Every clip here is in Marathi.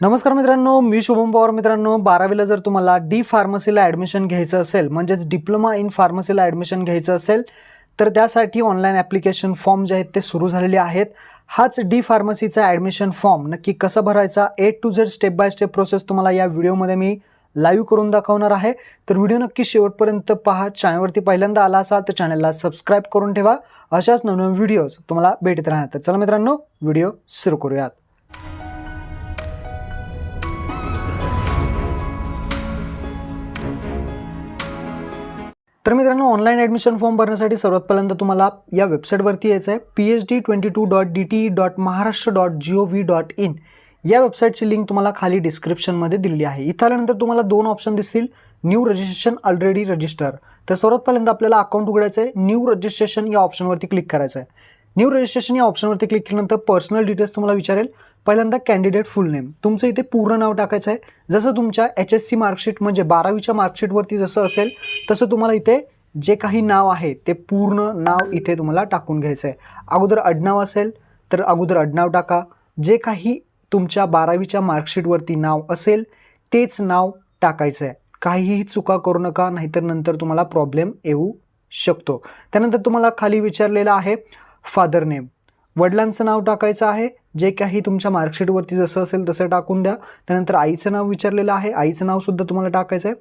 नमस्कार मित्रांनो, मी शुभम पवार. मित्रांनो, 12वीला जर तुम्हाला डी फार्मसीला ॲडमिशन घ्यायचं असेल, म्हणजेच डिप्लोमा इन फार्मसीला ॲडमिशन घ्यायचं असेल, तर त्यासाठी ऑनलाईन ॲप्लिकेशन फॉर्म जे आहेत ते सुरू झालेले आहेत. हाच डी फार्मसीचा ॲडमिशन फॉर्म नक्की कसा भरायचा, A to Z step by step process तुम्हाला या व्हिडिओमध्ये मी लाईव्ह करून दाखवणार आहे. तर व्हिडिओ नक्की शेवटपर्यंत पहा. चॅनलवरती पहिल्यांदा आला असाल तर चॅनलला सबस्क्राईब करून ठेवा. अशाच नवनवीन व्हिडिओज तुम्हाला भेटत राहतात. तर चला मित्रांनो, व्हिडिओ सुरू करूयात. तर मित्रांनो, ऑनलाईन ॲडमिशन फॉर्म भरण्यासाठी सर्वात पहिल्यांदा तुम्हाला या वेबसाईटवरती यायचं आहे. phd22.dte.maharashtra.gov.in या वेबसाईटची लिंक तुम्हाला खाली डिस्क्रिप्शनमध्ये दिलेली आहे. इथं आल्यानंतर तुम्हाला दोन ऑप्शन दिसतील, न्यू रजिस्ट्रेशन, ऑलरेडी रजिस्टर. तर सर्वात पहिल्यांदा आपल्याला अकाउंट उघडायचं आहे. न्यू रजिस्ट्रेशन या ऑप्शनवरती क्लिक करायचं आहे. न्यू रजिस्ट्रेशन या ऑप्शनवरती क्लिक केल्यानंतर पर्सनल डिटेल्स तुम्हाला विचारेल. पहिल्यांदा कॅन्डिडेट फुल नेम, तुमचं इथे पूर्ण नाव टाकायचं आहे. जसं तुमच्या HSC मार्कशीट म्हणजे 12वीच्या मार्कशीटवरती जसं असेल तसं तुम्हाला इथे जे काही नाव आहे ते पूर्ण नाव इथे तुम्हाला टाकून घ्यायचं आहे. अगोदर आडनाव असेल तर अगोदर आडनाव टाका. जे काही तुमच्या 12वीच्या मार्कशीटवरती नाव असेल तेच नाव टाकायचं आहे. काहीही चुका करू नका, नाहीतर नंतर तुम्हाला प्रॉब्लेम येऊ शकतो. त्यानंतर तुम्हाला खाली विचारलेलं आहे फादर नेम, वडिलांचं नाव टाकायचं आहे. जे काही तुमच्या मार्कशीटवरती जसं असेल तसं टाकून द्या. त्यानंतर आईचं नाव विचारलेलं आहे, आईचं नावसुद्धा तुम्हाला टाकायचं आहे.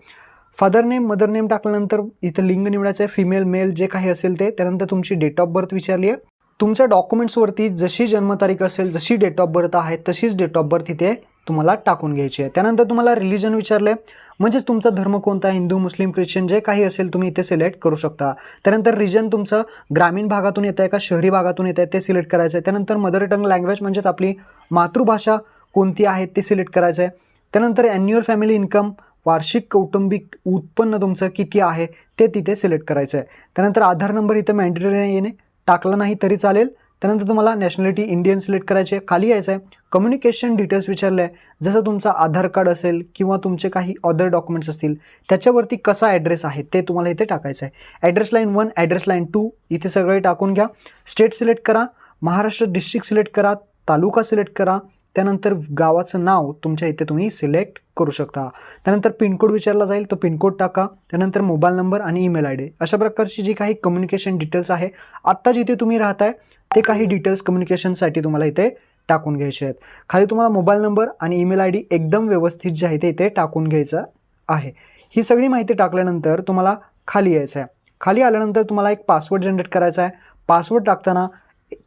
फादर नेम, मदर नेम टाकल्यानंतर इथं लिंग निवडायचं आहे, फिमेल मेल जे काही असेल ते. त्यानंतर तुमची डेट ऑफ बर्थ विचारली आहे. तुमच्या डॉक्युमेंट्सवरती जशी जन्मतारीख असेल, जशी डेट ऑफ बर्थ आहे तशीच डेट ऑफ बर्थ इथे तुम्हाला टाकून घ्यायची आहे. त्यानंतर तुम्हाला रिलिजन विचारलं आहे, म्हणजेच तुमचा धर्म कोणता, हिंदू, मुस्लिम, ख्रिश्चन जे काही असेल तुम्ही इथे सिलेक्ट करू शकता. त्यानंतर रिजन तुमचं ग्रामीण भागातून येत आहे का शहरी भागातून येत आहे ते सिलेक्ट करायचं आहे. त्यानंतर मदर टंग लँग्वेज म्हणजेच आपली मातृभाषा कोणती आहे ते सिलेक्ट करायचं आहे. त्यानंतर ॲन्युअल फॅमिली इन्कम, वार्षिक कौटुंबिक उत्पन्न तुमचं किती आहे ते तिथे सिलेक्ट करायचं आहे. त्यानंतर आधार नंबर इथं मॅन्डेटरी येणे, टाकला नाही तरी चालेल. त्यानंतर तुम्हाला नॅशनॅलिटी इंडियन सिलेक्ट करायची आहे. खाली यायचं आहे. कम्युनिकेशन डिटेल्स विचारले आहे, जसं तुमचा आधार कार्ड असेल किंवा तुमचे काही अदर डॉक्युमेंट्स असतील त्याच्यावरती कसा ॲड्रेस आहे ते तुम्हाला इथे टाकायचं आहे. ॲड्रेस लाईन 1, ॲड्रेस लाईन 2 इथे सगळे टाकून घ्या. स्टेट सिलेक्ट करा, महाराष्ट्र डिस्ट्रिक्ट सिलेक्ट करा, तालुका सिलेक्ट करा. त्यानंतर गावाचं नाव तुमच्या इथे तुम्ही सिलेक्ट करू शकता. त्यानंतर पिनकोड विचारला जाईल, तो पिनकोड टाका. त्यानंतर मोबाईल नंबर आणि ईमेल ID अशा प्रकारची जी काही कम्युनिकेशन डिटेल्स आहे, आत्ता जिथे तुम्ही राहताय ते काही डिटेल्स कम्युनिकेशनसाठी तुम्हाला इथे टाकून घ्यायचे आहेत. खाली तुम्हाला मोबाईल नंबर आणि ईमेल ID एकदम व्यवस्थित जे आहे ते इथे टाकून घ्यायचं आहे. ही सगळी माहिती टाकल्यानंतर तुम्हाला खाली यायचं आहे. खाली आल्यानंतर तुम्हाला एक पासवर्ड जनरेट करायचा आहे. पासवर्ड टाकताना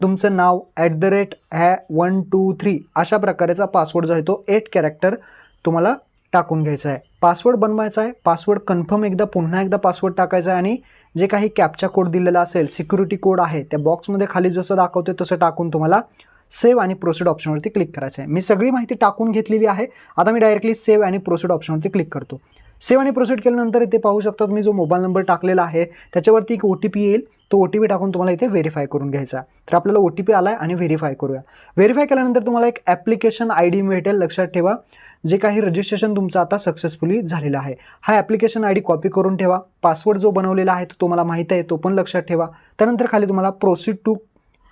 तुमचं नाव @123 अशा प्रकारचा पासवर्ड जो आहे तो 8 कॅरेक्टर तुम्हाला टाकून घ्यायचा आहे. पासवर्ड बनवायचा आहे. पासवर्ड कन्फर्म पुन्हा एकदा पासवर्ड टाकायचा आहे आणि जे काही कॅप्चा कोड दिलेला असेल, सिक्युरिटी कोड आहे, त्या बॉक्समध्ये खाली जसं दाखवते तसं टाकून तुम्हाला सेव्ह आणि प्रोसीड ऑप्शनवरती क्लिक करायचं आहे. मी सगळी माहिती टाकून घेतलेली आहे. आता मी डायरेक्टली सेव्ह आणि प्रोसीड ऑप्शनवरती क्लिक करतो. सेव्ह आणि प्रोसीड केल्यानंतर इथे पाहू शकता मी जो मोबाईल नंबर टाकलेला आहे त्याच्यावरती एक OTP येईल. तो OTP टाकून तुम्हाला इथे व्हेरीफाय करून घ्यायचा. तर आपल्याला OTP आला आहे आणि व्हेरीफाय करूया. व्हेरीफाय केल्यानंतर तुम्हाला एक ॲप्लिकेशन ID मिळेल. लक्षात ठेवा, जे काही रजिस्ट्रेशन तुमचं आता सक्सेसफुली झालेलं आहे. हा ॲप्लिकेशन ID कॉपी करून ठेवा. पासवर्ड जो बनवलेला आहे तो तुम्हाला माहीत आहे, तो पण लक्षात ठेवा. त्यानंतर खाली तुम्हाला प्रोसीड टू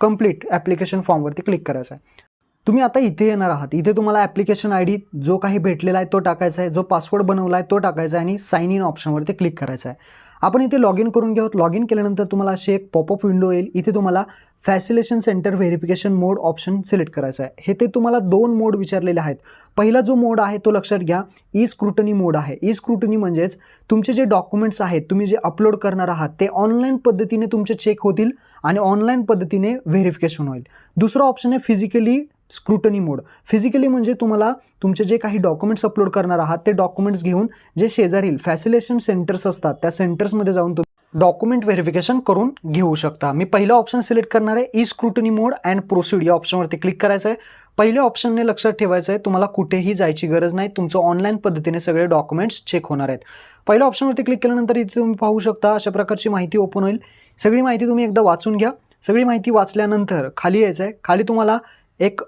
कंप्लीट ॲप्लिकेशन फॉर्मवरती क्लिक करायचं आहे. तुम्ही आता इथे येणार आहात. इथे तुम्हाला ॲप्लिकेशन ID जो काही भेटलेला आहे तो टाकायचा आहे, जो पासवर्ड बनवला आहे तो टाकायचा आहे आणि साइन इन ऑप्शनवरती क्लिक करायचं आहे. आपण इथे लॉग इन करून घेऊ. लॉग इन केल्यानंतर तुम्हाला अशी एक पॉपअप विंडो येईल. इथे तुम्हाला फॅसिलेशन सेंटर व्हेरिफिकेशन मोड ऑप्शन सिलेक्ट करायचा आहे. हे ते तुम्हाला 2 मोड विचारलेले आहेत. पहिला जो मोड आहे तो लक्षात घ्या, ई स्क्रुटनी मोड आहे. ई स्क्रुटनी म्हणजेच तुमचे जे डॉक्युमेंट्स आहेत, तुम्ही जे अपलोड करणार आहात ते ऑनलाईन पद्धतीने तुमचे चेक होतील आणि ऑनलाईन पद्धतीने व्हेरिफिकेशन होईल. दुसरा ऑप्शन आहे फिजिकली स्क्रुटनी मोड. फिजिकली म्हणजे तुम्हाला तुमचे जे काही डॉक्युमेंट्स अपलोड करणार आहात ते डॉक्युमेंट्स घेऊन जे शेजारील फॅसिलेशन सेंटर्स असतात त्या सेंटर्समध्ये जाऊन तुम्ही डॉक्युमेंट व्हेरिफिकेशन करून घेऊ शकता. मी पहिला ऑप्शन सिलेक्ट करणार आहे, E scrutiny mode and proceed या ऑप्शनवरती क्लिक करायचं आहे. पहिल्या ऑप्शनने लक्षात ठेवायचं आहे, तुम्हाला कुठेही जायची गरज नाही. तुमचं ऑनलाईन पद्धतीने सगळे डॉक्युमेंट्स चेक होणार आहेत. पहिल्या ऑप्शनवरती क्लिक केल्यानंतर इथे तुम्ही पाहू शकता अशा प्रकारची माहिती ओपन होईल. सगळी माहिती तुम्ही एकदा वाचून घ्या. सगळी माहिती वाचल्यानंतर खाली यायचं आहे. खाली तुम्हाला एक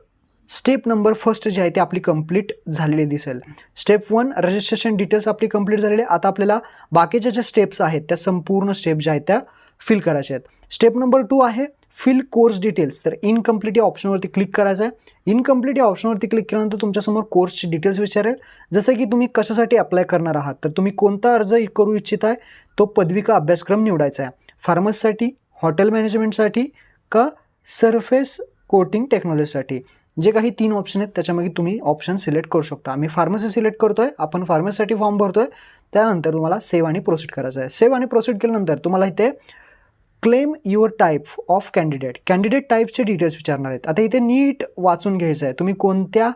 स्टेप नंबर फर्स्ट जी आहे ती आपली कंप्लीट झालेली दिसेल. स्टेप 1 रजिस्ट्रेशन डिटेल्स आपली कंप्लीट झालेली आहे. आता आपल्याला बाकीच्या ज्या स्टेप्स आहेत त्या संपूर्ण स्टेप ज्या आहेत त्या फिल करायच्या आहेत. स्टेप नंबर 2 आहे फिल कोर्स डिटेल्स, तर इनकम्प्लीट या ऑप्शनवरती क्लिक करायचं आहे. इनकम्प्लीट या ऑप्शनवरती क्लिक केल्यानंतर तुमच्यासमोर कोर्सची डिटेल्स विचारेल, जसं की तुम्ही कशासाठी अप्लाय करणार आहात. तर तुम्ही कोणता अर्ज करू इच्छित आहे तो पदविका अभ्यासक्रम निवडायचा आहे. फार्मसीसाठी, हॉटेल मॅनेजमेंटसाठी का सरफेस कोटिंग टेक्नॉलॉजीसाठी, जे काही 3 ऑप्शन आहेत त्याच्यामध्ये तुम्ही ऑप्शन सिलेक्ट करू शकता. आम्ही फार्मसी सिलेक्ट करतोय, आपण फार्मसीसाठी फॉर्म भरतोय. त्यानंतर तुम्हाला सेव्ह आणि प्रोसीड करायचं आहे. सेव्ह आणि प्रोसीड केल्यानंतर तुम्हाला इथे claim your type of candidate टाईपचे डिटेल्स विचारणार आहेत. आता इथे नीट वाचून घ्यायचं आहे, तुम्ही कोणत्या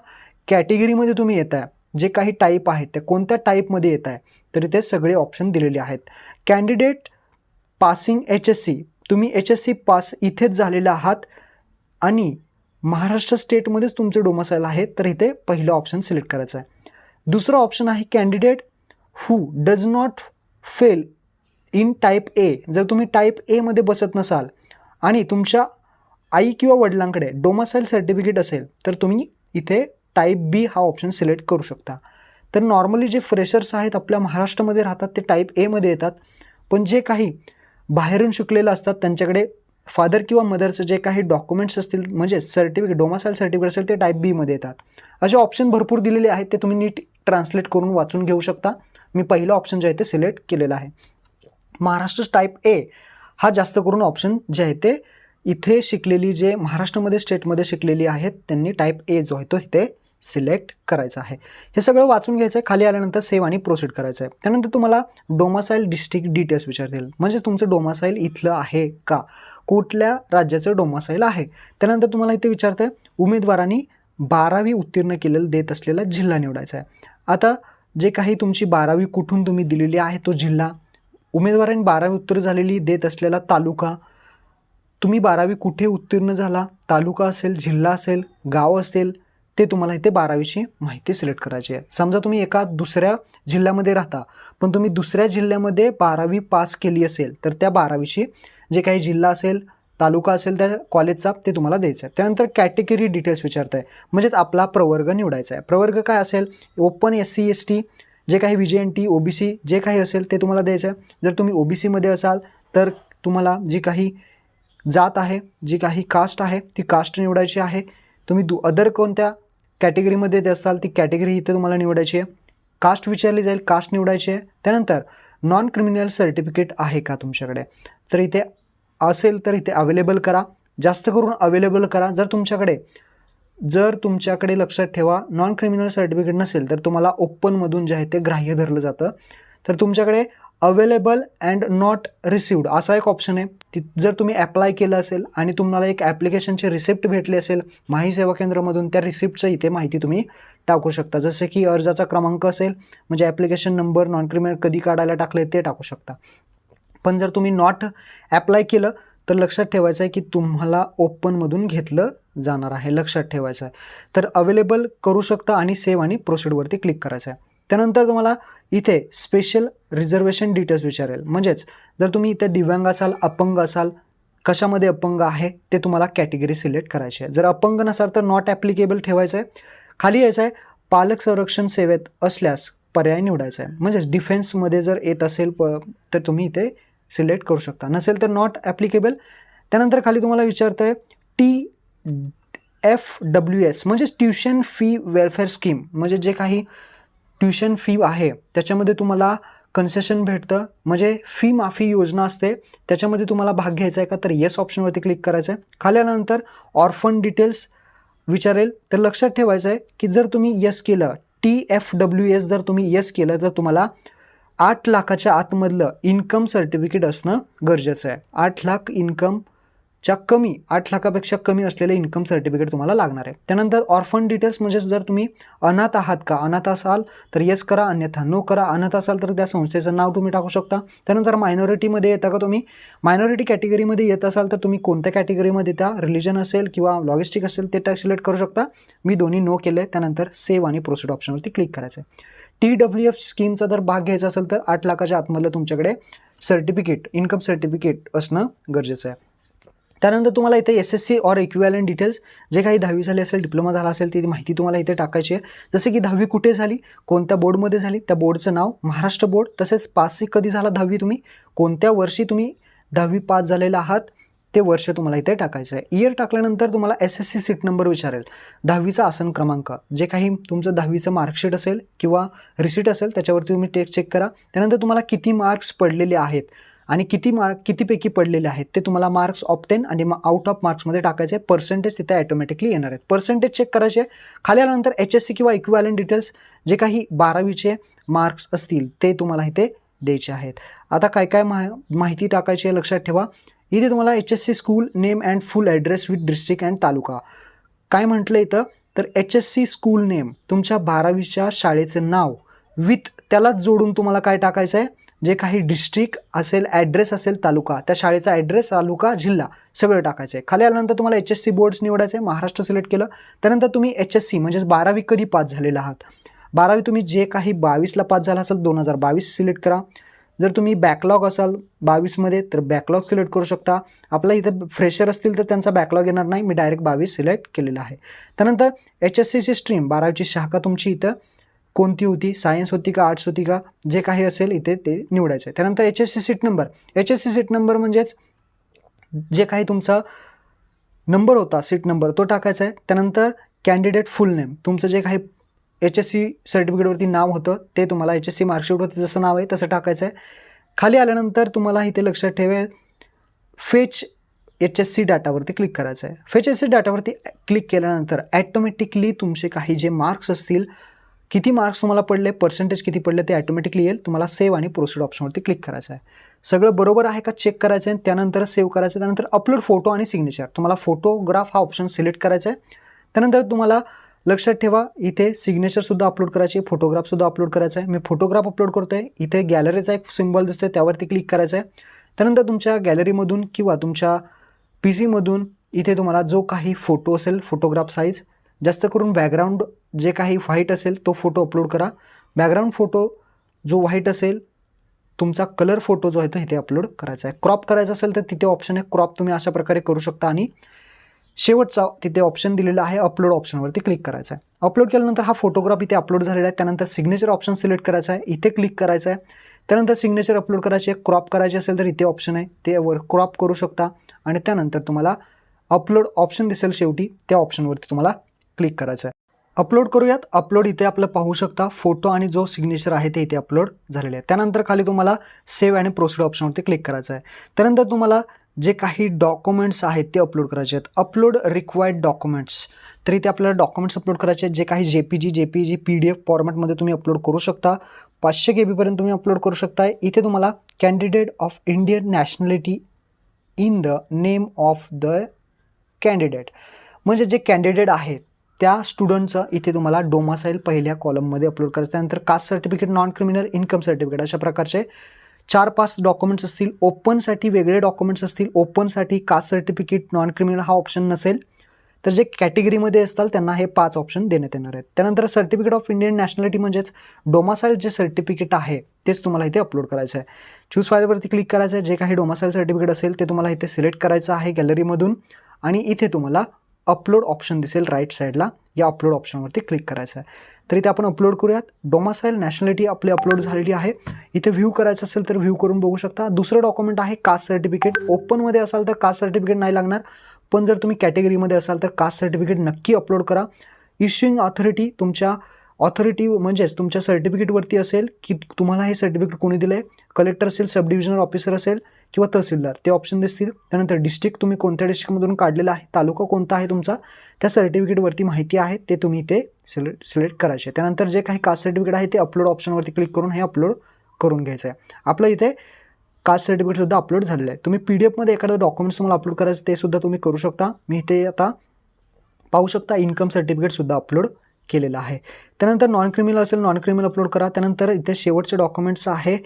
कॅटेगरीमध्ये तुम्ही येत आहे, जे काही टाईप आहेत त्या कोणत्या टाईपमध्ये येत आहे. तर इथे सगळे ऑप्शन दिलेले आहेत. कॅन्डिडेट पासिंग HSC, तुम्ही HSC पास इथेच झालेले आहात आणि महाराष्ट्र स्टेटमध्येच तुमचे डोमिसाईल आहे, तर इथे पहिलं ऑप्शन सिलेक्ट करायचं आहे. दुसरं ऑप्शन आहे candidate who does not fail in type ए, जर तुम्ही टाईप एमध्ये बसत नसाल आणि तुमच्या आई किंवा वडिलांकडे डोमिसाईल सर्टिफिकेट असेल तर तुम्ही इथे टाईप बी हा ऑप्शन सिलेक्ट करू शकता. तर नॉर्मली जे फ्रेशर्स आहेत आपल्या महाराष्ट्रामध्ये राहतात ते टाईप एमध्ये येतात, पण जे काही बाहेरून शिकलेलं असतात त्यांच्याकडे फादर किंवा मदरचं जे काही डॉक्युमेंट्स असतील म्हणजे सर्टिफिकेट डोमिसाईल सर्टिफिकेट असेल ते टाईप बीमध्ये येतात. असे ऑप्शन भरपूर दिलेले आहेत, ते तुम्ही नीट ट्रान्सलेट करून वाचून घेऊ शकता. मी पहिला ऑप्शन जे आहे ते सिलेक्ट केलेला आहे. महाराष्ट्र टाईप ए हा जास्त करून ऑप्शन जे आहे ते इथे शिकलेली जे महाराष्ट्रामध्ये स्टेटमध्ये शिकलेली आहेत त्यांनी टाईप ए जो आहे तो इथे सिलेक्ट करायचा आहे. हे सगळं वाचून घ्यायचं आहे. खाली आल्यानंतर सेव्ह आणि प्रोसीड करायचं आहे. त्यानंतर तुम्हाला डोमिसाईल डिस्ट्रिक्ट डिटेल्स विचारतील, म्हणजे तुमचं डोमिसाईल इथलं आहे का, कुठल्या राज्याचं डोमिसाईल आहे. त्यानंतर तुम्हाला इथे विचारतं उमेदवारांनी 12वी उत्तीर्ण केलेलं देत असलेला जिल्हा निवडायचा आहे. आता जे काही तुमची 12वी कुठून तुम्ही दिलेली आहे तो जिल्हा, उमेदवारांनी 12वी उत्तीर्ण झालेली देत असलेला तालुका, तुम्ही 12वी कुठे उत्तीर्ण झाला, तालुका असेल, जिल्हा असेल, गाव असेल, ते तुम्हाला इथे 12वीची माहिती सिलेक्ट करायची आहे. समजा तुम्ही एका दुसऱ्या जिल्ह्यामध्ये राहता पण तुम्ही दुसऱ्या जिल्ह्यामध्ये 12वी पास केली असेल तर त्या 12वीची जे काही जिल्हा असेल, तालुका असेल त्या कॉलेजचा ते तुम्हाला द्यायचं आहे. त्यानंतर कॅटेगरी डिटेल्स विचारत आहे, म्हणजेच आपला प्रवर्ग निवडायचा आहे. प्रवर्ग काय असेल, ओपन SC ST, जे काही VJNT OBC जे काही असेल ते तुम्हाला द्यायचं आहे. जर तुम्ही OBCमध्ये असाल तर तुम्हाला जी काही जात आहे, जी काही कास्ट आहे ती कास्ट निवडायची आहे. तुम्ही अदर कोणत्या कॅटेगरीमध्ये असाल ती कॅटेगरी इथे तुम्हाला निवडायची आहे. कास्ट विचारली जाईल, कास्ट निवडायची आहे. त्यानंतर नॉन क्रिमिनल सर्टिफिकेट आहे का तुमच्याकडे, तर इथे असेल तर इथे अवेलेबल करा, जास्त करून अवेलेबल करा. जर तुमच्याकडे लक्षात ठेवा नॉन क्रिमिनल सर्टिफिकेट नसेल तर तुम्हाला ओपनमधून जे आहे ते ग्राह्य धरलं जातं. तर तुमच्याकडे अवेलेबल अँड नॉट रिसिव्ड असा एक ऑप्शन आहे. जर तुम्ही ॲप्लाय केलं असेल आणि तुम्हाला एक ॲप्लिकेशनची रिसिप्ट भेटली असेल माही सेवा केंद्रामधून, त्या रिसिप्टचं इथे माहिती तुम्ही टाकू शकता. जसं की अर्जाचा क्रमांक असेल म्हणजे ॲप्लिकेशन नंबर, नॉन क्रिमिनल कधी काढायला टाकले ते टाकू शकता. पण जर तुम्ही नॉट ॲप्लाय केलं तर लक्षात ठेवायचं आहे की तुम्हाला ओपनमधून घेतलं जाणार आहे, लक्षात ठेवायचं आहे. तर अवेलेबल करू शकता आणि सेव्ह आणि प्रोसीडवरती क्लिक करायचं आहे. त्यानंतर तुम्हाला इथे स्पेशल रिझर्वेशन डिटेल्स विचारेल, म्हणजेच जर तुम्ही इथे दिव्यांग असाल, अपंग असाल, कशामध्ये अपंग आहे ते तुम्हाला कॅटेगरी सिलेक्ट करायची आहे. जर अपंग नसाल तर नॉट ॲप्लिकेबल ठेवायचं आहे. खाली यायचं आहे पालक संरक्षण सेवेत असल्यास पर्याय निवडायचा आहे, म्हणजेच डिफेन्समध्ये जर येत असेल तर तुम्ही इथे सिलेक्ट करू शकता, नसेल तर नॉट ॲप्लिकेबल. त्यानंतर खाली तुम्हाला विचारतं आहे TFWS म्हणजेच ट्युशन फी वेलफेअर स्कीम, म्हणजे जे काही ट्युशन फी आहे त्याच्यामध्ये तुम्हाला कन्सेशन भेटतं, म्हणजे फी माफी योजना असते, त्याच्यामध्ये तुम्हाला भाग घ्यायचा आहे का, तर येस ऑप्शनवरती क्लिक करायचं आहे. खाली आल्यानंतर ऑर्फन डिटेल्स विचारेल, तर लक्षात ठेवायचं आहे की जर तुम्ही येस केलं TFWS जर तुम्ही येस केलं तर तुम्हाला 8 लाखाच्या आतमधलं इन्कम सर्टिफिकेट असणं गरजेचं आहे. 8 लाख इन्कमच्या कमी, 8 लाखापेक्षा कमी असलेलं इन्कम सर्टिफिकेट तुम्हाला लागणार आहे. त्यानंतर ऑर्फन डिटेल्स म्हणजे जर तुम्ही अनाथ आहात का, अनाथ असाल तर येस करा, अन्यथा नो करा. अनाथ असाल तर त्या संस्थेचं नाव तुम्ही टाकू शकता. त्यानंतर मायनॉरिटीमध्ये येता का तुम्ही, मायनॉरिटी कॅटेगरीमध्ये येत असाल तर तुम्ही कोणत्या कॅटेगरीमध्ये त्या रिलिजन असेल किंवा लॉजिस्टिक असेल ते सिलेक्ट करू शकता. मी दोन्ही नो केले. त्यानंतर सेव्ह आणि प्रोसीड ऑप्शनवरती क्लिक करायचं आहे. TWF स्कीमचा जर भाग घ्यायचा असेल तर 8 लाखाच्या आतमधलं तुमच्याकडे सर्टिफिकेट, इन्कम सर्टिफिकेट असणं गरजेचं आहे. त्यानंतर तुम्हाला इथे SSC ऑर इक्विव्हॅलंट डिटेल्स, जे काही 10वी झाली असेल, डिप्लोमा झाला असेल ती माहिती तुम्हाला इथे टाकायची आहे. जसे की 10वी कुठे झाली, कोणत्या बोर्डमध्ये झाली, त्या बोर्डचं नाव, महाराष्ट्र बोर्ड, तसेच पासिंग कधी झाला 10वी, तुम्ही कोणत्या वर्षी तुम्ही 10वी पास झालेला आहात ते वर्ष तुम्हाला इथे टाकायचं आहे. इयर टाकल्यानंतर तुम्हाला SSC सीट नंबर विचारेल, 10वीचा आसन क्रमांक, जे काही तुमचं 10वीचं मार्कशीट असेल किंवा रिसिट असेल त्याच्यावरती तुम्ही चेक करा. त्यानंतर तुम्हाला किती मार्क्स पडलेले आहेत आणि कितीपैकी पडलेले आहेत ते तुम्हाला मार्क्स ऑफ 10 आणि आउट ऑफ मार्क्समध्ये टाकायचे. पर्सेंटेज तिथे ॲटोमॅटिकली येणार आहेत. पर्सेंटेज चेक करायचे. खाली आल्यानंतर HSC किंवा इक्विव्हॅलंट डिटेल्स जे काही 12वीचे मार्क्स असतील ते तुम्हाला इथे द्यायचे आहेत. आता काय काय माहिती टाकायची आहे लक्षात ठेवा. इथे तुम्हाला HSC school name and full address with district and taluka. काय म्हटलं इथं तर HSC स्कूल नेम तुमच्या 12वीच्या शाळेचं नाव विथ त्यालाच जोडून तुम्हाला काय टाकायचं आहे, जे काही डिस्ट्रिक्ट असेल, ॲड्रेस असेल, तालुका, त्या शाळेचा ॲड्रेस, तालुका, जिल्हा सगळं टाकायचं आहे. खाली आल्यानंतर तुम्हाला HSC बोर्ड्स निवडायचं आहे. महाराष्ट्र सिलेक्ट केलं. त्यानंतर तुम्ही HSC म्हणजेच 12वी कधी पास झालेला आहात. 12वी तुम्ही जे काही 22ला पास झाला असाल 2022 सिलेक्ट करा. जर तुम्ही बॅकलॉग असाल 22मध्ये तर बॅकलॉग सिलेक्ट करू शकता. आपला इथं फ्रेशर असतील तर त्यांचा बॅकलॉग येणार नाही. मी डायरेक्ट 22 सिलेक्ट केलेला आहे. त्यानंतर HSCची स्ट्रीम 12वीची शाखा तुमची इथं कोणती होती, सायन्स होती का, आर्ट्स होती का, जे काही असेल इथे ते निवडायचं आहे. त्यानंतर HSC seat number. HSC seat number म्हणजेच जे काही तुमचा नंबर होता सीट नंबर तो टाकायचा आहे. त्यानंतर कॅन्डिडेट फुल नेम, तुमचं जे काही HSC सर्टिफिकेटवरती नाव होतं ते तुम्हाला HSC मार्कशीटवरती जसं नाव आहे तसं टाकायचं आहे. खाली आल्यानंतर तुम्हाला इथे लक्षात ठेवेल फेच HSC डाटावरती क्लिक करायचं आहे. फेच HSC डाटावरती क्लिक केल्यानंतर ॲटोमॅटिकली तुमचे काही जे मार्क्स असतील, किती मार्क्स तुम्हाला पडले, पर्सेंटेज किती पडले ते ॲटोमॅटिकली येईल. तुम्हाला सेव्ह आणि प्रोसीड ऑप्शनवरती क्लिक करायचं आहे. सगळं बरोबर आहे का चेक करायचं आहे. त्यानंतर सेव्ह करायचं. त्यानंतर अपलोड फोटो आणि सिग्नेचर, तुम्हाला फोटोग्राफ हा ऑप्शन सिलेक्ट करायचा आहे. त्यानंतर तुम्हाला लक्षात ठेवा इथे सिग्नेचरसुद्धा अपलोड करायची आहे, फोटोग्राफसुद्धा अपलोड करायचा आहे. मी फोटोग्राफ अपलोड करतो आहे. इथे गॅलरीचा एक सिम्बॉल दिसतोय त्यावरती क्लिक करायचं आहे. त्यानंतर तुमच्या गॅलरीमधून किंवा तुमच्या PC मधून इथे तुम्हाला जो काही फोटो असेल, फोटोग्राफ साईज, जास्त करून बॅकग्राऊंड जे काही व्हाईट असेल तो फोटो अपलोड करा. बॅकग्राऊंड फोटो जो व्हाईट असेल, तुमचा कलर फोटो जो आहे तो इथे अपलोड करायचा आहे. क्रॉप करायचा असेल तर तिथे ऑप्शन आहे क्रॉप, तुम्ही अशा प्रकारे करू शकता. आणि शेवटचा तिथे ऑप्शन दिलेला आहे अपलोड ऑप्शनवरती क्लिक करायचं आहे. अपलोड केल्यानंतर हा फोटोग्राफ इथे अपलोड झालेला आहे. त्यानंतर सिग्नेचर ऑप्शन सिलेक्ट करायचा आहे, इथे क्लिक करायचं आहे. त्यानंतर सिग्नेचर अपलोड करायची आहे. क्रॉप करायची असेल तर इथे ऑप्शन आहे, ते वर क्रॉप करू शकता. आणि त्यानंतर तुम्हाला अपलोड ऑप्शन दिसेल शेवटी, त्या ऑप्शनवरती तुम्हाला क्लिक करायचं आहे. अपलोड करूयात. अपलोड इथे आपलं पाहू शकता, फोटो आणि जो सिग्नेचर आहे ते इथे अपलोड झालेले आहे. त्यानंतर खाली तुम्हाला सेव्ह आणि प्रोसीड ऑप्शनवरती क्लिक करायचं आहे. त्यानंतर तुम्हाला जे काही डॉक्युमेंट्स आहेत ते अपलोड करायचे आहेत. अपलोड रिक्वायर्ड डॉक्युमेंट्स, तर इथे आपल्याला डॉक्युमेंट्स अपलोड करायचे आहेत. जे काही JPG PDF फॉर्मॅटमध्ये तुम्ही अपलोड करू शकता. 500 KB पर्यंत तुम्ही अपलोड करू शकता. इथे तुम्हाला candidate of Indian nationality in the name of the candidate, म्हणजे जे कॅन्डिडेट आहेत त्या स्टुडंटचं इथे तुम्हाला डोमासाईल पहिल्या कॉलममध्ये अपलोड करायचं. त्यानंतर caste certificate, non criminal, income certificate, अशा प्रकारचे 4-5 डॉक्युमेंट्स असतील. ओपनसाठी वेगळे डॉक्युमेंट्स असतील. ओपनसाठी कास्ट सर्टिफिकेट, नॉन क्रिमिनल हा ऑप्शन नसेल, तर जे कॅटेगरीमध्ये असतात त्यांना हे 5 ऑप्शन देण्यात येणार आहेत. त्यानंतर सर्टिफिकेट ऑफ इंडियन नॅशनॅलिटी म्हणजेच डोमासाईल जे सर्टिफिकेट आहे तेच तुम्हाला इथे अपलोड करायचं आहे. चूज फाईलवरती क्लिक करायचं आहे. जे काही डोमासाईल सर्टिफिकेट असेल ते तुम्हाला इथे सिलेक्ट करायचं आहे गॅलरीमधून. आणि इथे तुम्हाला अपलोड ऑप्शन दिसेल राईट साईडला, या अपलोड ऑप्शनवरती क्लिक करायचं आहे. तर इथे आपण अपलोड करूयात. डोमासाईल नॅशनॅलिटी आपली अपलोड झालेली आहे. इथे व्ह्यू करायचं असेल तर व्ह्यू करून बघू शकता. दुसरं डॉक्युमेंट आहे कास्ट सर्टिफिकेट. ओपनमध्ये असाल तर कास्ट सर्टिफिकेट नाही लागणार, पण जर तुम्ही कॅटेगरीमध्ये असाल तर कास्ट सर्टिफिकेट नक्की अपलोड करा. इश्युइंग ऑथॉरिटी तुमच्या ऑथॉरिटी म्हणजेच तुमच्या सर्टिफिकेटवरती असेल की तुम्हाला हे सर्टिफिकेट कोणी दिलं आहे. कलेक्टर असेल, सब डिव्हिजनल ऑफिसर असेल किंवा तहसीलदार, ते ऑप्शन दिसतील. त्यानंतर डिस्ट्रिक्ट तुम्ही कोणत्या डिस्ट्रिक्टमधून काढलेला आहे, तालुका कोणता आहे तुमचा, त्या सर्टिफिकेटवरती माहिती आहे ते तुम्ही इथे सिलेक्ट करायचे. त्यानंतर जे काही कास्ट सर्टिफिकेट आहे ते अपलोड ऑप्शनवरती क्लिक करून हे अपलोड करून घ्यायचं आहे. आपलं इथे कास्ट सर्टिफिकेटसुद्धा अपलोड झालेलं आहे. तुम्ही PDF एखादं डॉक्युमेंट्स तुम्हाला अपलोड करायचं ते सुद्धा तुम्ही करू शकता. मी इथे आता पाहू शकता इन्कम सर्टिफिकेटसुद्धा अपलोड केलेलं आहे. त्यानंतर नॉन क्रिमिनल असेल, नॉन क्रिमिनल अपलोड करा. त्यानंतर इथे शेवटचे डॉक्युमेंट्स आहे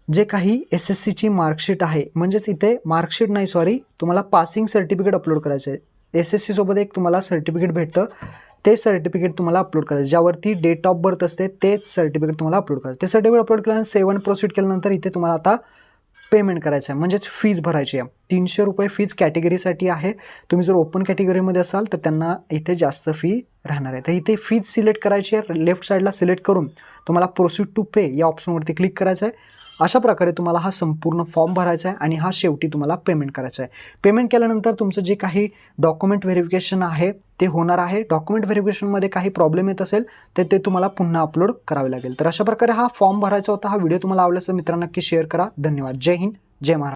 जे काही SSCची मार्कशीट आहे, म्हणजेच इथे मार्कशीट नाही सॉरी, तुम्हाला पासिंग सर्टिफिकेट अपलोड करायचं आहे. SSC सोबत एक तुम्हाला सर्टिफिकेट भेटतं, ते सर्टिफिकेट तुम्हाला अपलोड करायचं, ज्यावरती डेट ऑफ बर्थ असते तेच सर्टिफिकेट तुम्हाला अपलोड करायचं. ते सर्टिफिकेट अपलोड केल्यानंतर सेव्ह आणि प्रोसीड केल्यानंतर इथे तुम्हाला आता पेमेंट करायचं आहे, म्हणजेच फीज भरायची आहे. 300 रुपये फीज कॅटेगरीसाठी आहे. तुम्ही जर ओपन कॅटेगरीमध्ये असाल तर त्यांना इथे जास्त फी राहणार आहे. तर इथे फीज सिलेक्ट करायची आहे. लेफ्ट साईडला सिलेक्ट करून तुम्हाला प्रोसीड टू पे या ऑप्शनवरती क्लिक करायचं आहे. अशा प्रकारे तुम्हाला हा संपूर्ण फॉर्म भरायचा आहे आणि हा शेवटी तुम्हाला पेमेंट करायचा आहे. पेमेंट केल्यानंतर तुमचं जे काही डॉक्युमेंट व्हेरिफिकेशन आहे ते होणार आहे. डॉक्युमेंट व्हेरिफिकेशनमध्ये काही प्रॉब्लेम येत असेल तर ते तुम्हाला पुन्हा अपलोड करावे लागेल. तर अशा प्रकारे हा फॉर्म भरायचा होता. हा व्हिडिओ तुम्हाला आवडला तर मित्रांनो नक्की शेअर करा. धन्यवाद. जय हिंद, जय महाराष्ट्र.